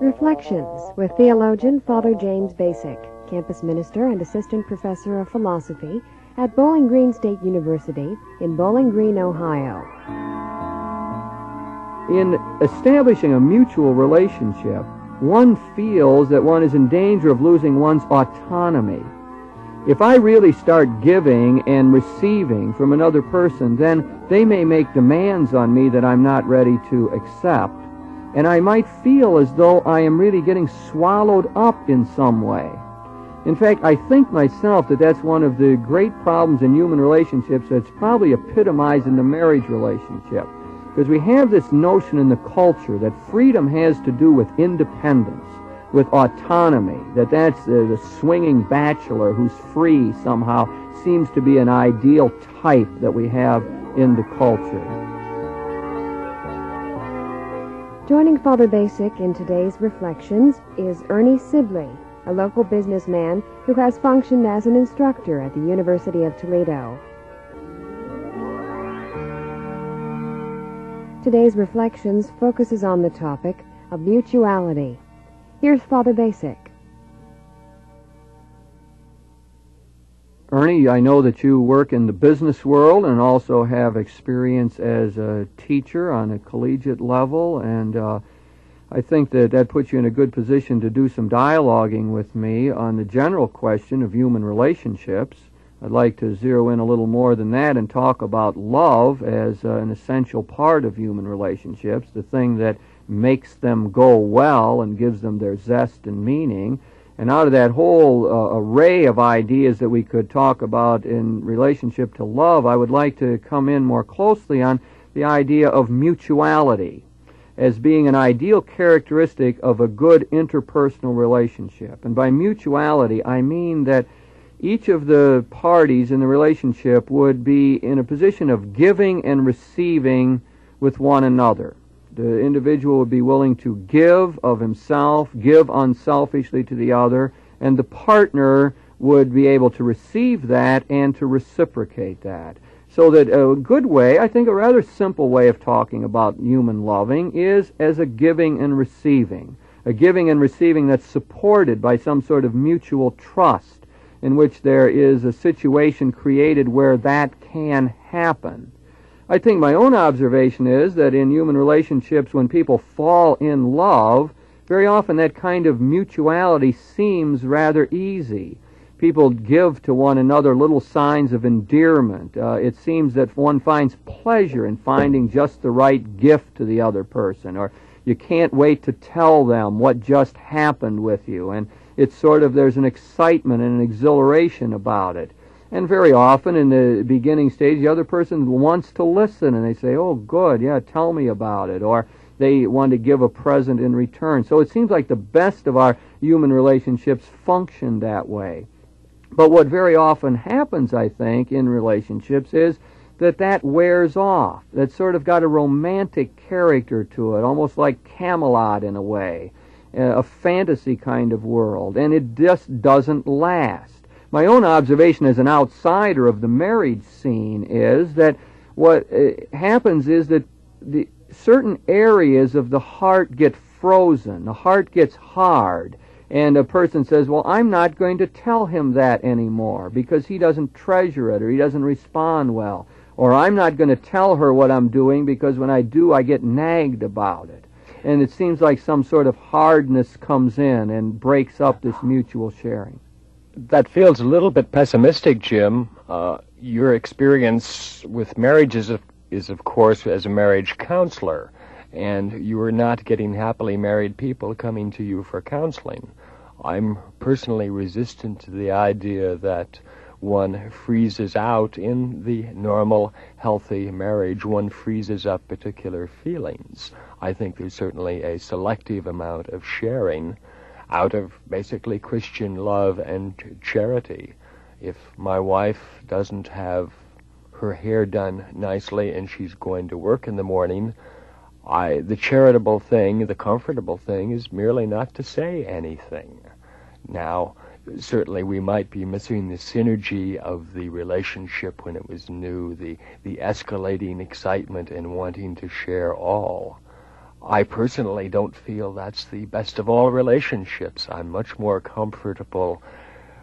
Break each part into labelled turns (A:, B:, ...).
A: Reflections with theologian Father James Bacik, campus minister and assistant professor of philosophy at Bowling Green State University in Bowling Green, Ohio.
B: In establishing a mutual relationship, one feels that one is in danger of losing one's autonomy. If I really start giving and receiving from another person, then they may make demands on me that I'm not ready to accept. And I might feel as though I am really getting swallowed up in some way. In fact, I think myself that that's one of the great problems in human relationships that's probably epitomized in the marriage relationship. Because we have this notion in the culture that freedom has to do with independence, with autonomy, that's the swinging bachelor who's free somehow seems to be an ideal type that we have in the culture.
A: Joining Father Bacik in today's Reflections is Ernie Sibley, a local businessman who has functioned as an instructor at the University of Toledo. Today's Reflections focuses on the topic of mutuality. Here's Father Bacik.
B: Ernie, I know that you work in the business world and also have experience as a teacher on a collegiate level, and I think that puts you in a good position to do some dialoguing with me on the general question of human relationships. I'd like to zero in a little more than that and talk about love as an essential part of human relationships, the thing that makes them go well and gives them their zest and meaning. And out of that whole array of ideas that we could talk about in relationship to love, I would like to come in more closely on the idea of mutuality as being an ideal characteristic of a good interpersonal relationship. And by mutuality, I mean that each of the parties in the relationship would be in a position of giving and receiving with one another. The individual would be willing to give of himself, give unselfishly to the other, and the partner would be able to receive that and to reciprocate that. So that a good way, I think a rather simple way of talking about human loving is as a giving and receiving. A giving and receiving that's supported by some sort of mutual trust in which there is a situation created where that can happen. I think my own observation is that in human relationships, when people fall in love, very often that kind of mutuality seems rather easy. People give to one another little signs of endearment. It seems that one finds pleasure in finding just the right gift to the other person, or you can't wait to tell them what just happened with you. And it's sort of, there's an excitement and an exhilaration about it. And very often in the beginning stage, the other person wants to listen, and they say, oh, good, yeah, tell me about it. Or they want to give a present in return. So it seems like the best of our human relationships function that way. But what very often happens, I think, in relationships is that wears off. That's sort of got a romantic character to it, almost like Camelot in a way, a fantasy kind of world, and it just doesn't last. My own observation as an outsider of the marriage scene is that what happens is that the certain areas of the heart get frozen, the heart gets hard, and a person says, well, I'm not going to tell him that anymore because he doesn't treasure it or he doesn't respond well, or I'm not going to tell her what I'm doing because when I do, I get nagged about it. And it seems like some sort of hardness comes in and breaks up this mutual sharing.
C: That feels a little bit pessimistic, Jim. Your experience with marriage is, of course, as a marriage counselor, and you are not getting happily married people coming to you for counseling. I'm personally resistant to the idea that one freezes out in the normal, healthy marriage. One freezes up particular feelings. I think there's certainly a selective amount of sharing out of basically Christian love and charity. If my wife doesn't have her hair done nicely and she's going to work in the morning, the charitable thing, the comfortable thing, is merely not to say anything. Now, certainly we might be missing the synergy of the relationship when it was new, the escalating excitement and wanting to share all. I personally don't feel that's the best of all relationships. I'm much more comfortable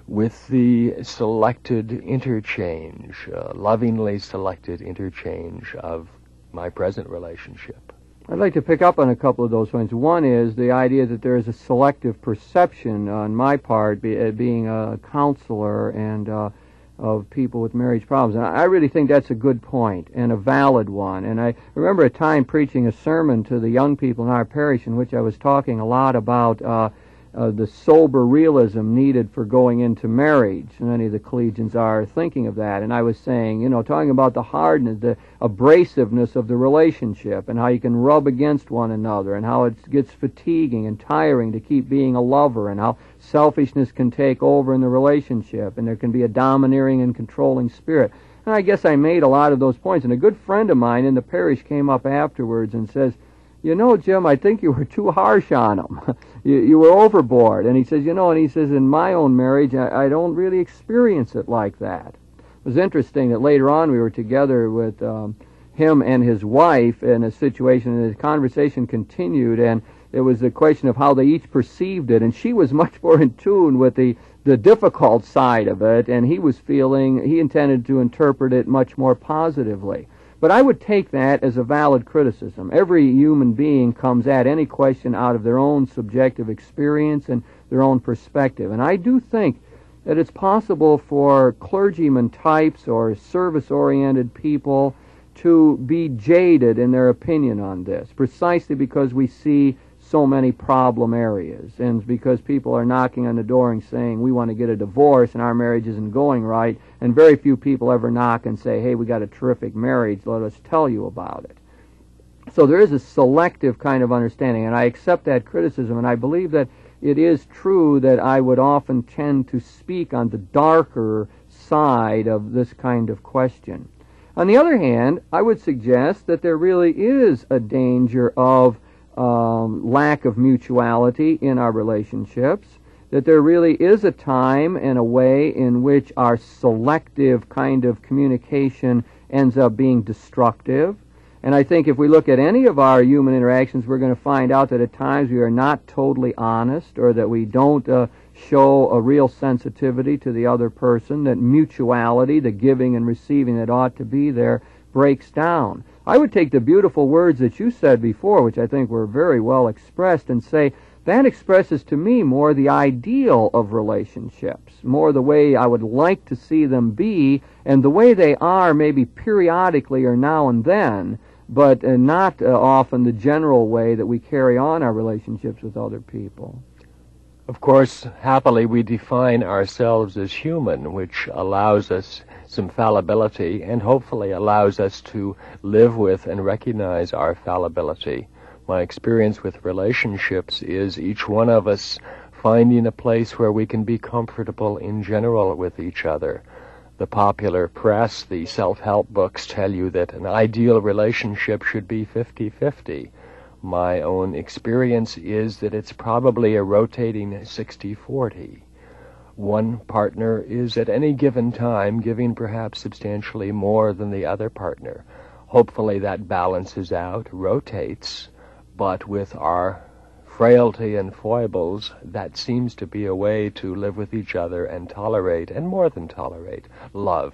C: with the selected interchange, lovingly selected interchange of my present relationship.
B: I'd like to pick up on a couple of those points. One is the idea that there is a selective perception on my part, being a counselor and of people with marriage problems. And I really think that's a good point and a valid one. And I remember a time preaching a sermon to the young people in our parish in which I was talking a lot about the sober realism needed for going into marriage. Many of the collegians are thinking of that. And I was saying, talking about the hardness, the abrasiveness of the relationship and how you can rub against one another and how it gets fatiguing and tiring to keep being a lover and how selfishness can take over in the relationship and there can be a domineering and controlling spirit. And I guess I made a lot of those points. And a good friend of mine in the parish came up afterwards and says, Jim, I think you were too harsh on him. you were overboard. And he says, in my own marriage, I don't really experience it like that. It was interesting that later on we were together with him and his wife in a situation, and the conversation continued, and it was a question of how they each perceived it, and she was much more in tune with the difficult side of it, and he intended to interpret it much more positively. But I would take that as a valid criticism. Every human being comes at any question out of their own subjective experience and their own perspective. And I do think that it's possible for clergyman types or service-oriented people to be jaded in their opinion on this, precisely because we see so many problem areas, and because people are knocking on the door and saying, we want to get a divorce and our marriage isn't going right, and very few people ever knock and say, hey, we got a terrific marriage, let us tell you about it. So there is a selective kind of understanding, and I accept that criticism, and I believe that it is true that I would often tend to speak on the darker side of this kind of question. On the other hand, I would suggest that there really is a danger of lack of mutuality in our relationships, that there really is a time and a way in which our selective kind of communication ends up being destructive. And I think if we look at any of our human interactions, we're going to find out that at times we are not totally honest, or that we don't show a real sensitivity to the other person, that mutuality, the giving and receiving that ought to be there, breaks down. I would take the beautiful words that you said before, which I think were very well expressed, and say that expresses to me more the ideal of relationships, more the way I would like to see them be, and the way they are maybe periodically or now and then, but not often the general way that we carry on our relationships with other people.
C: Of course, happily we define ourselves as human, which allows us some fallibility and hopefully allows us to live with and recognize our fallibility. My experience with relationships is each one of us finding a place where we can be comfortable in general with each other. The popular press, the self-help books tell you that an ideal relationship should be 50-50. My own experience is that it's probably a rotating 60-40. One partner is at any given time giving perhaps substantially more than the other partner. Hopefully that balances out, rotates, but with our frailty and foibles, that seems to be a way to live with each other and tolerate, and more than tolerate, love.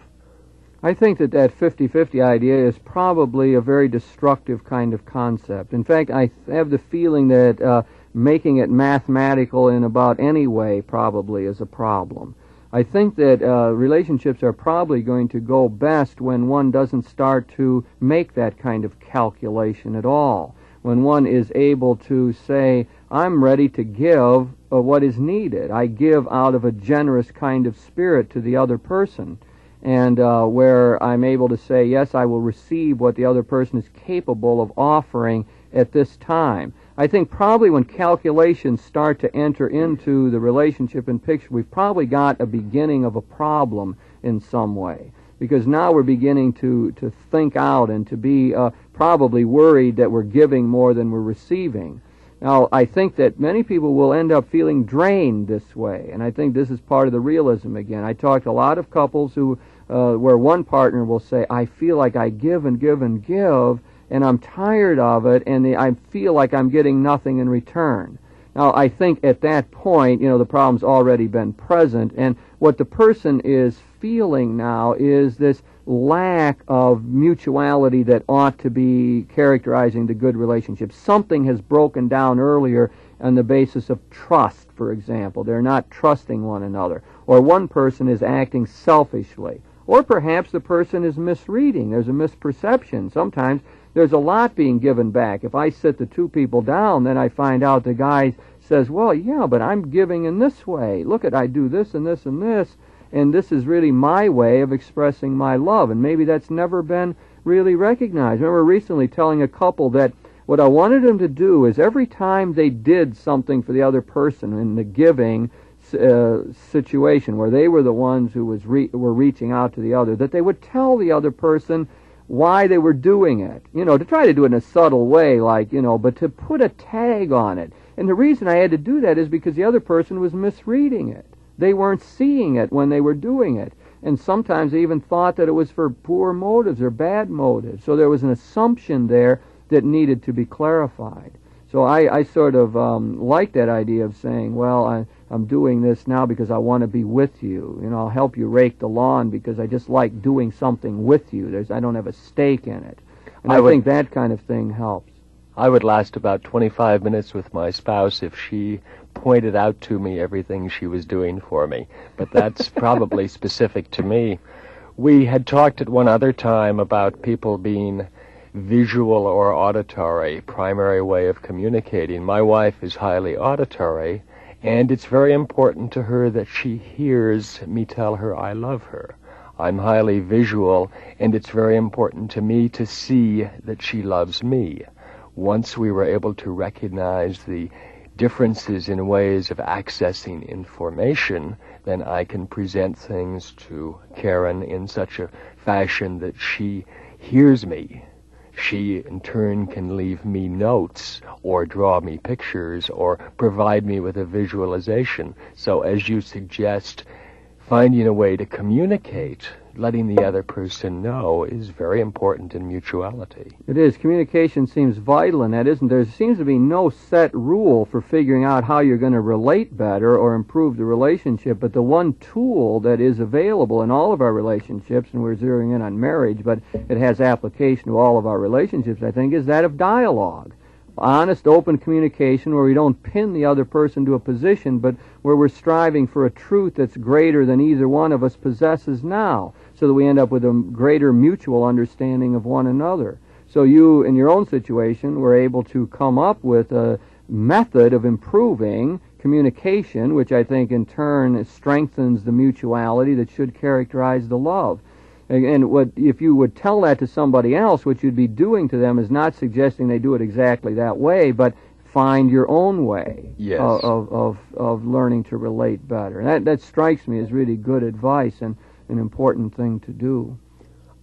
B: I think that 50-50 idea is probably a very destructive kind of concept. In fact, I have the feeling that making it mathematical in about any way probably is a problem. I think that relationships are probably going to go best when one doesn't start to make that kind of calculation at all. When one is able to say, I'm ready to give what is needed. I give out of a generous kind of spirit to the other person. And where I'm able to say, yes, I will receive what the other person is capable of offering at this time. I think probably when calculations start to enter into the relationship and picture, we've probably got a beginning of a problem in some way. Because now we're beginning to think out and to be probably worried that we're giving more than we're receiving. Now, I think that many people will end up feeling drained this way, and I think this is part of the realism again. I talked to a lot of couples who, where one partner will say, I feel like I give and give and give, and I'm tired of it, and I feel like I'm getting nothing in return. Now, I think at that point, the problem's already been present, and what the person is feeling now is this lack of mutuality that ought to be characterizing the good relationship. Something has broken down earlier on the basis of trust, for example. They're not trusting one another. Or one person is acting selfishly. Or perhaps the person is misreading. There's a misperception. Sometimes there's a lot being given back. If I sit the two people down, then I find out the guy says, well, yeah, but I'm giving in this way. Look I do this and this and this, and this is really my way of expressing my love. And maybe that's never been really recognized. I remember recently telling a couple that what I wanted them to do is every time they did something for the other person in the giving situation where they were the ones who were reaching out to the other, that they would tell the other person why they were doing it. To try to do it in a subtle way, but to put a tag on it. And the reason I had to do that is because the other person was misreading it. They weren't seeing it when they were doing it. And sometimes they even thought that it was for poor motives or bad motives. So there was an assumption there that needed to be clarified. So I sort of like that idea of saying, well, I'm doing this now because I want to be with you. I'll help you rake the lawn because I just like doing something with you. I don't have a stake in it. And I think that kind of thing helps.
C: I would last about 25 minutes with my spouse if she pointed out to me everything she was doing for me. But that's probably specific to me. We had talked at one other time about people being visual or auditory, primary way of communicating. My wife is highly auditory, and it's very important to her that she hears me tell her I love her. I'm highly visual, and it's very important to me to see that she loves me. Once we were able to recognize the differences in ways of accessing information, then I can present things to Karen in such a fashion that she hears me. She, in turn, can leave me notes or draw me pictures or provide me with a visualization. So, as you suggest, finding a way to communicate, letting the other person know, is very important in mutuality.
B: It is. Communication seems vital in that, isn't there? There seems to be no set rule for figuring out how you're going to relate better or improve the relationship, but the one tool that is available in all of our relationships, and we're zeroing in on marriage, but it has application to all of our relationships, I think, is that of dialogue. Honest, open communication where we don't pin the other person to a position, but where we're striving for a truth that's greater than either one of us possesses now, so that we end up with a greater mutual understanding of one another. So you, in your own situation, were able to come up with a method of improving communication, which I think in turn strengthens the mutuality that should characterize the love. And if you would tell that to somebody else, what you'd be doing to them is not suggesting they do it exactly that way, but find your own way of learning to relate better. That strikes me as really good advice and an important thing to do.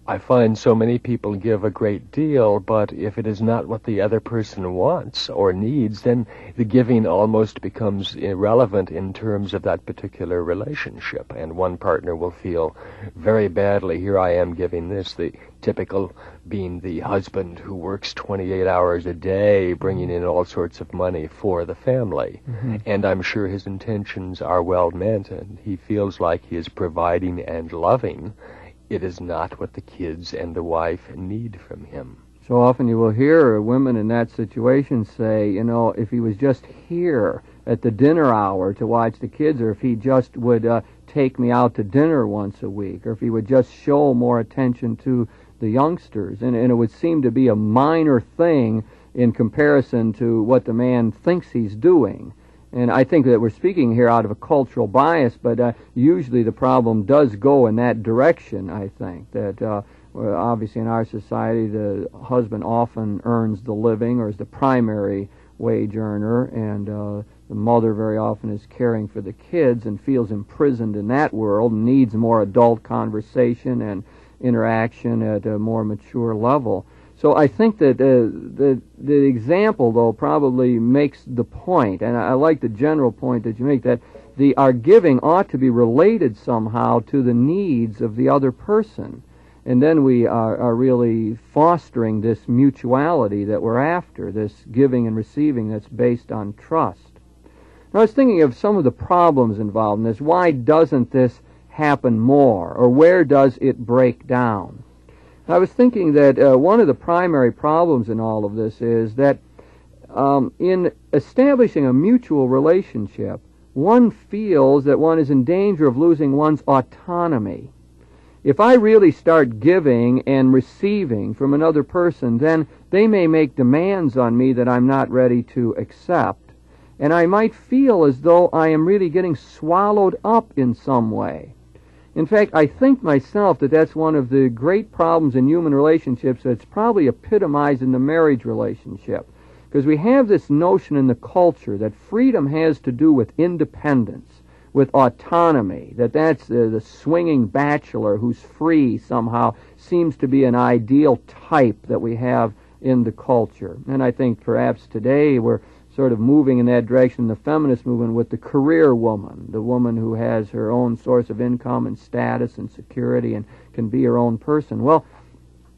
C: I find so many people give a great deal, but if it is not what the other person wants or needs, then the giving almost becomes irrelevant in terms of that particular relationship. And one partner will feel very badly, here I am giving this, the typical being the husband who works 28 hours a day, bringing in all sorts of money for the family. Mm-hmm. And I'm sure his intentions are well meant, and he feels like he is providing and loving. It is not what the kids and the wife need from him.
B: So often you will hear women in that situation say, if he was just here at the dinner hour to watch the kids, or if he just would take me out to dinner once a week, or if he would just show more attention to the youngsters. And it would seem to be a minor thing in comparison to what the man thinks he's doing. And I think that we're speaking here out of a cultural bias, but usually the problem does go in that direction, I think. That obviously in our society, the husband often earns the living or is the primary wage earner, and the mother very often is caring for the kids and feels imprisoned in that world and needs more adult conversation and interaction at a more mature level. So I think that the example, though, probably makes the point, and I like the general point that you make, that our giving ought to be related somehow to the needs of the other person. And then we are really fostering this mutuality that we're after, this giving and receiving that's based on trust. Now, I was thinking of some of the problems involved in this. Why doesn't this happen more, or where does it break down? I was thinking that one of the primary problems in all of this is that in establishing a mutual relationship, one feels that one is in danger of losing one's autonomy. If I really start giving and receiving from another person, then they may make demands on me that I'm not ready to accept, and I might feel as though I am really getting swallowed up in some way. In fact, I think myself that that's one of the great problems in human relationships that's probably epitomized in the marriage relationship. Because we have this notion in the culture that freedom has to do with independence, with autonomy, that's the swinging bachelor who's free somehow seems to be an ideal type that we have in the culture. And I think perhaps today we're sort of moving in that direction in the feminist movement with the career woman, the woman who has her own source of income and status and security and can be her own person. Well,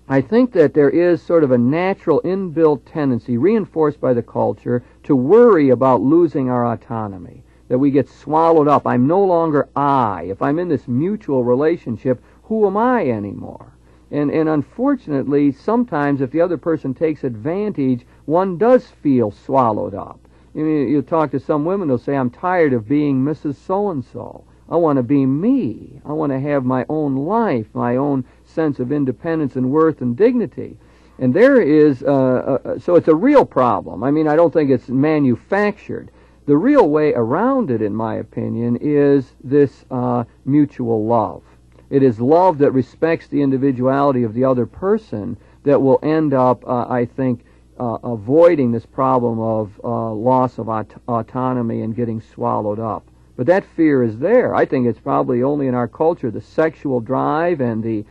B: I think that there is sort of a natural inbuilt tendency, reinforced by the culture, to worry about losing our autonomy, that we get swallowed up. I'm no longer I. If I'm in this mutual relationship, who am I anymore? And unfortunately, sometimes if the other person takes advantage, one does feel swallowed up. I mean, you talk to some women, they'll say, I'm tired of being Mrs. So-and-so. I want to be me. I want to have my own life, my own sense of independence and worth and dignity. And there is, so it's a real problem. I mean, I don't think it's manufactured. The real way around it, in my opinion, is this mutual love. It is love that respects the individuality of the other person that will end up, I think, avoiding this problem of loss of autonomy and getting swallowed up. But that fear is there. I think it's probably only in our culture the sexual drive and the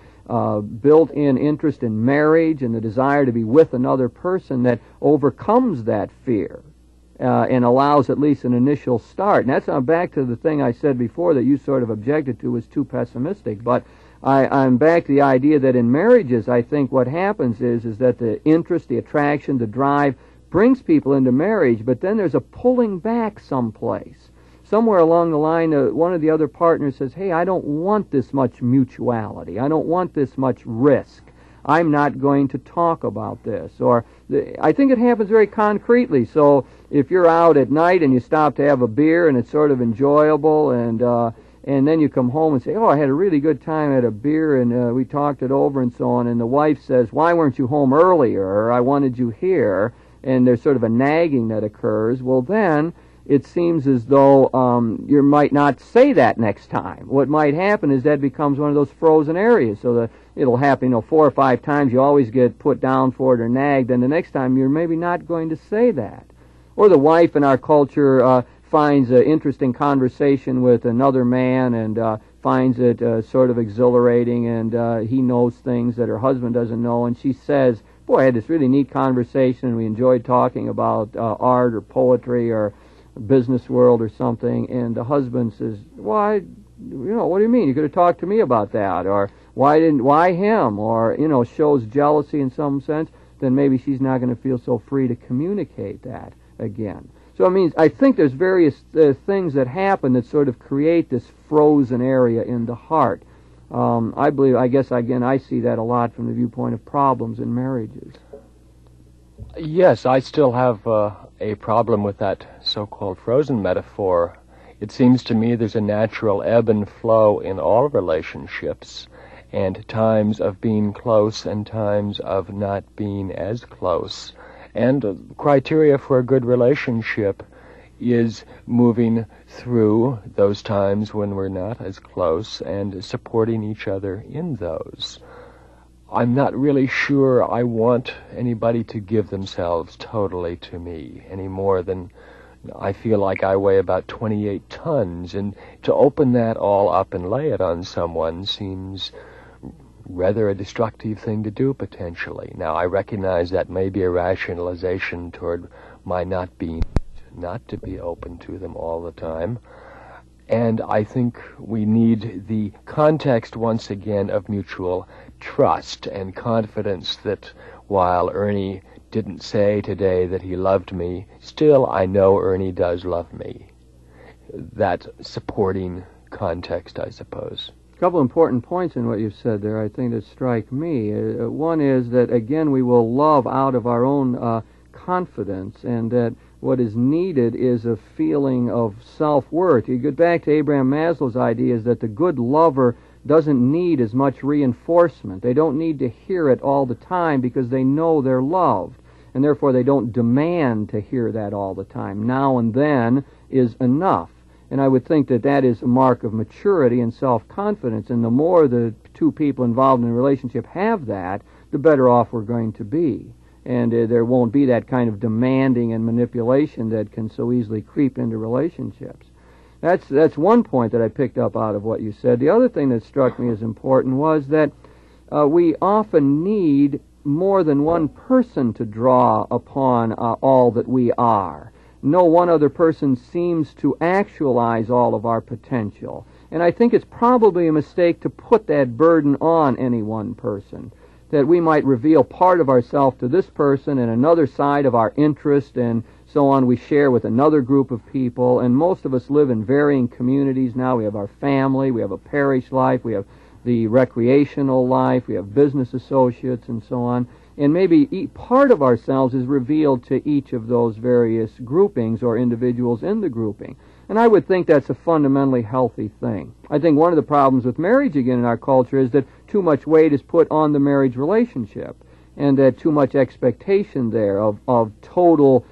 B: built-in interest in marriage and the desire to be with another person that overcomes that fear and allows at least an initial start. And that's back to the thing I said before that you sort of objected to was too pessimistic. But I'm back to the idea that in marriages, I think what happens is that the interest, the attraction, the drive brings people into marriage, but then there's a pulling back someplace. Somewhere along the line, one of the other partners says, hey, I don't want this much mutuality. I don't want this much risk. I'm not going to talk about this. Or I think it happens very concretely. So if you're out at night and you stop to have a beer and it's sort of enjoyable, and then you come home and say, oh, I had a really good time at a beer and we talked it over and so on, and the wife says, why weren't you home earlier? Or I wanted you here. And there's sort of a nagging that occurs. Well, then it seems as though you might not say that next time. What might happen is that becomes one of those frozen areas. So that it'll happen, 4 or 5 times. You always get put down for it or nagged, and the next time you're maybe not going to say that. Or the wife in our culture finds an interesting conversation with another man and finds it sort of exhilarating, and he knows things that her husband doesn't know, and she says, boy, I had this really neat conversation, and we enjoyed talking about art or poetry or business world or something, and the husband says, why, what do you mean? You could have talked to me about that, or why him, or, shows jealousy in some sense, then maybe she's not going to feel so free to communicate that again. So it means, I think there's various things that happen that sort of create this frozen area in the heart. I guess, again, I see that a lot from the viewpoint of problems in marriages.
C: Yes, I still have a problem with that so-called frozen metaphor. It seems to me there's a natural ebb and flow in all relationships, and times of being close and times of not being as close. And criteria for a good relationship is moving through those times when we're not as close and supporting each other in those. I'm not really sure I want anybody to give themselves totally to me any more than I feel like I weigh about 28 tons, and to open that all up and lay it on someone seems rather a destructive thing to do, potentially. Now, I recognize that may be a rationalization toward my not to be open to them all the time. And I think we need the context, once again, of mutual trust and confidence that while Ernie didn't say today that he loved me, still I know Ernie does love me. That supporting context, I suppose.
B: A couple important points in what you've said there, I think, that strike me. One is that, again, we will love out of our own confidence, and that what is needed is a feeling of self-worth. You get back to Abraham Maslow's ideas that the good lover doesn't need as much reinforcement. They don't need to hear it all the time because they know they're loved, and therefore they don't demand to hear that all the time. Now and then is enough. And I would think that that is a mark of maturity and self-confidence, and the more the two people involved in a relationship have that, the better off we're going to be. And there won't be that kind of demanding and manipulation that can so easily creep into relationships. That's one point that I picked up out of what you said. The other thing that struck me as important was that we often need more than one person to draw upon all that we are. No one other person seems to actualize all of our potential. And I think it's probably a mistake to put that burden on any one person, that we might reveal part of ourselves to this person and another side of our interest and so on we share with another group of people. And most of us live in varying communities now. We have our family, we have a parish life, we have the recreational life, we have business associates and so on. And maybe part of ourselves is revealed to each of those various groupings or individuals in the grouping. And I would think that's a fundamentally healthy thing. I think one of the problems with marriage again in our culture is that too much weight is put on the marriage relationship, and that too much expectation there of total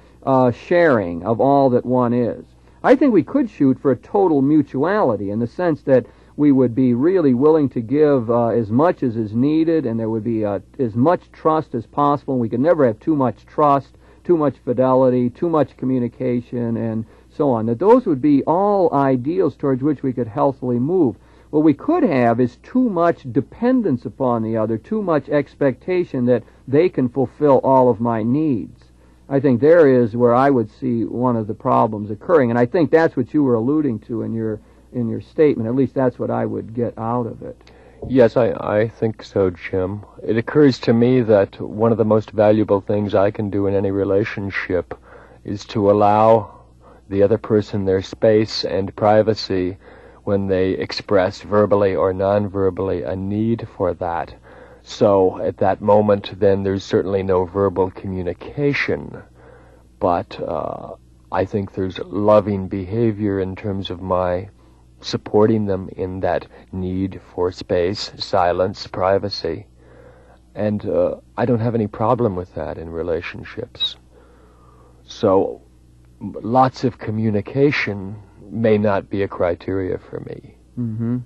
B: sharing of all that one is. I think we could shoot for a total mutuality in the sense that we would be really willing to give as much as is needed, and there would be as much trust as possible. We could never have too much trust, too much fidelity, too much communication, and so on. That those would be all ideals towards which we could healthily move. What we could have is too much dependence upon the other, too much expectation that they can fulfill all of my needs. I think there is where I would see one of the problems occurring, and I think that's what you were alluding to in your statement. At least that's what I would get out of it.
C: Yes, I think so, Jim. It occurs to me that one of the most valuable things I can do in any relationship is to allow the other person their space and privacy when they express verbally or non-verbally a need for that. So at that moment, then there's certainly no verbal communication, but I think there's loving behavior in terms of my supporting them in that need for space, silence, privacy. And I don't have any problem with that in relationships. So lots of communication may not be a criteria for me.
B: Mm-hmm.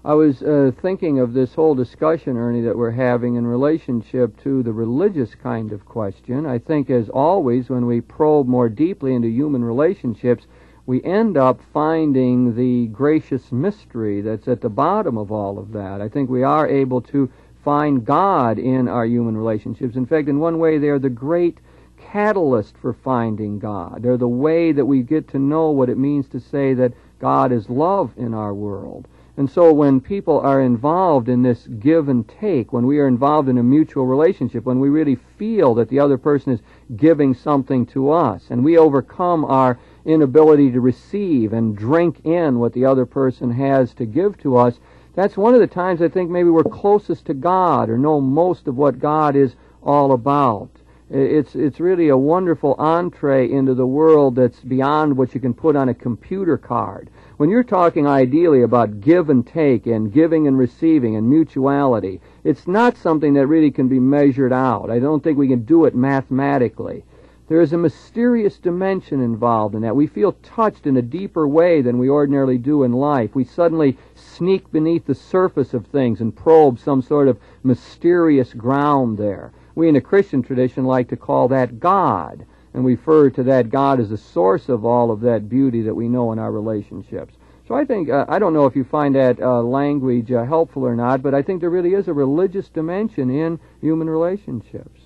B: I was thinking of this whole discussion, Ernie, that we're having in relationship to the religious kind of question. I think, as always, when we probe more deeply into human relationships, we end up finding the gracious mystery that's at the bottom of all of that. I think we are able to find God in our human relationships. In fact, in one way, they're the great catalyst for finding God. They're the way that we get to know what it means to say that God is love in our world. And so when people are involved in this give and take, when we are involved in a mutual relationship, when we really feel that the other person is giving something to us, and we overcome our inability to receive and drink in what the other person has to give to us, that's one of the times I think maybe we're closest to God or know most of what God is all about. It's really a wonderful entree into the world that's beyond what you can put on a computer card. When you're talking ideally about give and take and giving and receiving and mutuality, it's not something that really can be measured out. I don't think we can do it mathematically. There is a mysterious dimension involved in that. We feel touched in a deeper way than we ordinarily do in life. We suddenly sneak beneath the surface of things and probe some sort of mysterious ground there. We in the Christian tradition like to call that God, and we refer to that God as the source of all of that beauty that we know in our relationships. So I think, I don't know if you find that language helpful or not, but I think there really is a religious dimension in human relationships.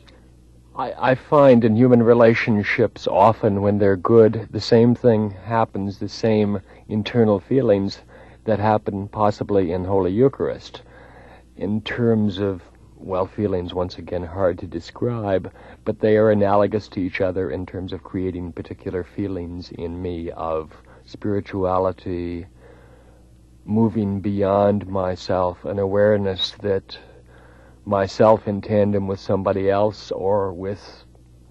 C: I find in human relationships often when they're good, the same thing happens, the same internal feelings that happen possibly in Holy Eucharist. In terms of, well, feelings, once again, hard to describe, but they are analogous to each other in terms of creating particular feelings in me of spirituality, moving beyond myself, an awareness that myself in tandem with somebody else or with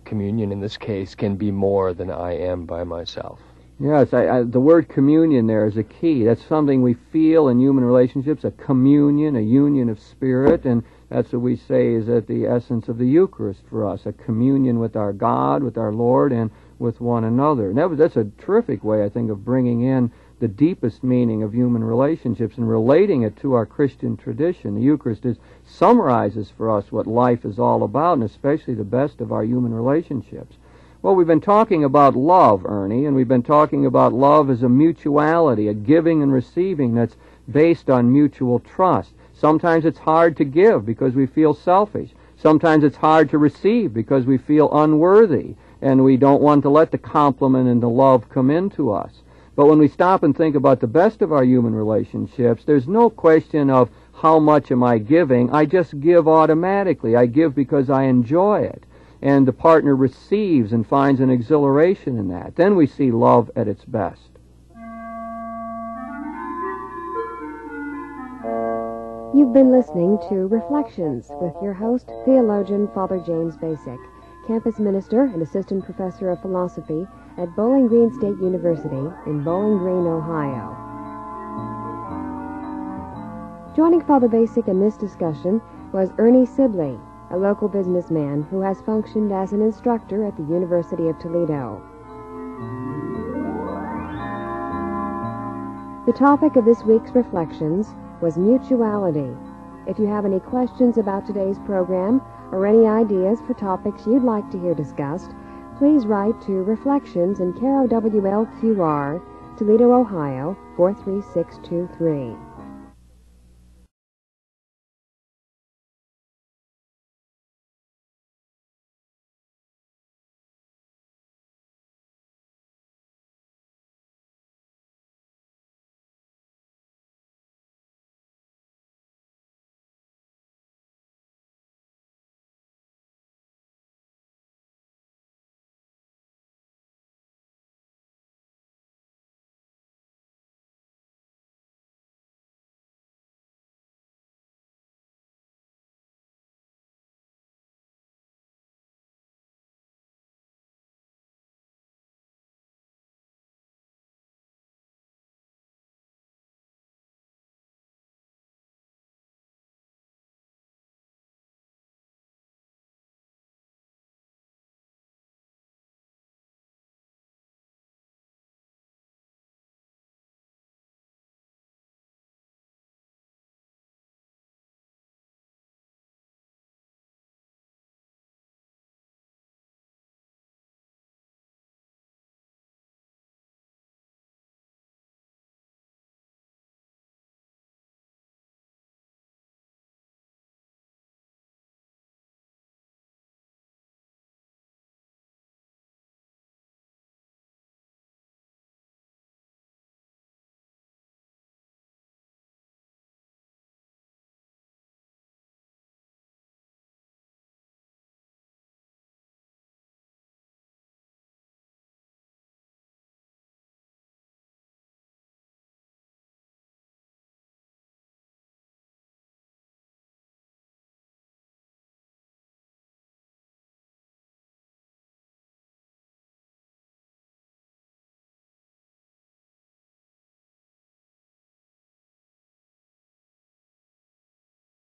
C: communion in this case can be more than I am by myself.
B: Yes, the word communion there is a key. That's something we feel in human relationships, a communion, a union of spirit, and that's what we say is at the essence of the Eucharist for us, a communion with our God, with our Lord, and with one another. And that's a terrific way, I think, of bringing in the deepest meaning of human relationships and relating it to our Christian tradition. The Eucharist summarizes for us what life is all about, and especially the best of our human relationships. Well, we've been talking about love, Ernie, and we've been talking about love as a mutuality, a giving and receiving that's based on mutual trust. Sometimes it's hard to give because we feel selfish. Sometimes it's hard to receive because we feel unworthy, and we don't want to let the compliment and the love come into us. But when we stop and think about the best of our human relationships, there's no question of how much am I giving. I just give automatically. I give because I enjoy it. And the partner receives and finds an exhilaration in that. Then we see love at its best.
A: You've been listening to Reflections with your host, theologian Father James Bacik, campus minister and assistant professor of philosophy at Bowling Green State University in Bowling Green, Ohio. Joining Father Bacik in this discussion was Ernie Sibley, a local businessman who has functioned as an instructor at the University of Toledo. The topic of this week's Reflections was mutuality. If you have any questions about today's program or any ideas for topics you'd like to hear discussed, please write to Reflections in care of WLQR, Toledo, Ohio, 43623.